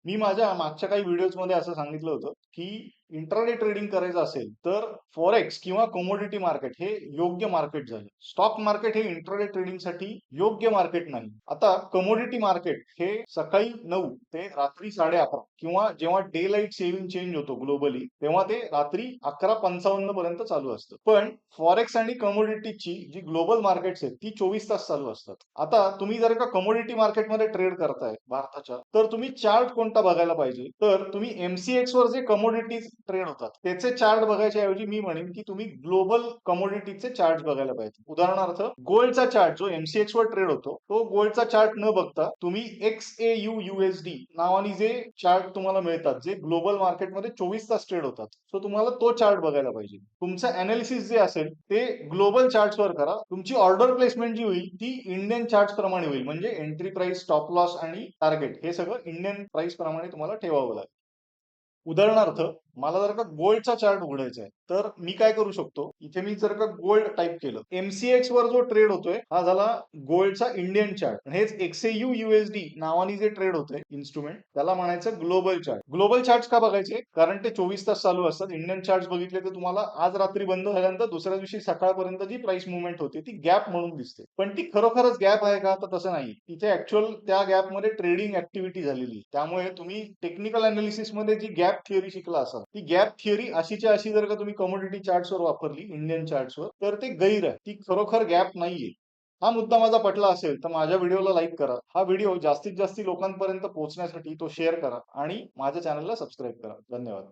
मी माझ्या मागच्या काही व्हिडिओजमध्ये असं सांगितलं होतं, की इंट्राडे ट्रेडिंग करायचं असेल, तर फॉरेक्स किंवा कमोडिटी मार्केट हे योग्य मार्केट झालं. स्टॉक मार्केट हे इंट्राडे ट्रेडिंगसाठी योग्य मार्केट नाही. आता कमोडिटी मार्केट हे सकाळी 9 ते रात्री 11:30 किंवा जेव्हा डे लाईट सेव्हिंग चेंज होतो ग्लोबली, तेव्हा ते रात्री 11:55 पर्यंत चालू असतं. पण फॉरेक्स आणि कमोडिटीची जी ग्लोबल मार्केट्स आहेत, ती 24 तास चालू असतात. आता तुम्ही जर का कमोडिटी मार्केटमध्ये ट्रेड करताय भारताच्या, तर तुम्ही चार्ट कोणता बघायला पाहिजे? तर तुम्ही एमसीएक्स वर जे कमोडिटीज ट्रेड होतात त्याचे चार्ट बघायच्या ऐवजी मी म्हणेन की तुम्ही ग्लोबल कमोडिटीचे चार्ट बघायला पाहिजे. उदाहरणार्थ गोल्डचा चार्ट जो एमसीएक्स वर ट्रेड होतो, तो गोल्डचा चार्ट न बघता तुम्ही XAU USD नावाने जे चार्ट तुम्हाला मिळतात, जे ग्लोबल मार्केटमध्ये 24 तास ट्रेड होतात, सो तुम्हाला तो चार्ट बघायला पाहिजे. तुमचं अनालिसिस जे असेल ते ग्लोबल चार्ट्सवर करा. तुमची ऑर्डर प्लेसमेंट जी होईल ती इंडियन चार्ट्स प्रमाणे होईल, म्हणजे एंट्री प्राइस, स्टॉप लॉस आणि टार्गेट हे सगळं इंडियन प्राइस प्रमाणे तुम्हाला ठेवावं लागेल. उदाहरणार्थ मला जर का गोल्डचा चार्ट उघडायचा आहे, तर मी काय करू शकतो, इथे मी जर का गोल्ड टाईप केलं, एमसीएक्स वर जो ट्रेड होतोय हा झाला गोल्डचा इंडियन चार्ट. हेच XAU USD नावाने जे ट्रेड होतंय इन्स्ट्रुमेंट, त्याला म्हणायचं ग्लोबल चार्ट. ग्लोबल चार्ट का बघायचे? कारण ते 24 तास चालू असतात. इंडियन चार्ट बघितले तर तुम्हाला आज रात्री बंद झाल्यानंतर दुसऱ्या दिवशी सकाळपर्यंत जी प्राइस मुवमेंट होते ती गॅप म्हणून दिसते. पण ती खरोखरच गॅप आहे का? तर तसं नाही. तिथे ऍक्च्युअल त्या गॅपमध्ये ट्रेडिंग ऍक्टिव्हिटी झालेली. त्यामुळे तुम्ही टेक्निकल अनालिसिस मध्ये जी गॅप थिअरी शिकला असाल, ती गॅप थिअरी अशीच्या अशी जर का तुम्ही कमोडिटी चार्ट्सवर वापरली, इंडियन चार्ट्सवर, तर ते गैर आहे. ती खरोखर गॅप नाहीये. हा मुद्दा माझा पटला असेल तर माझ्या व्हिडिओला लाईक करा. हा व्हिडिओ जास्तीत जास्त लोकांपर्यंत पोहोचण्यासाठी तो शेअर करा आणि माझ्या चॅनलला सबस्क्राईब करा. धन्यवाद.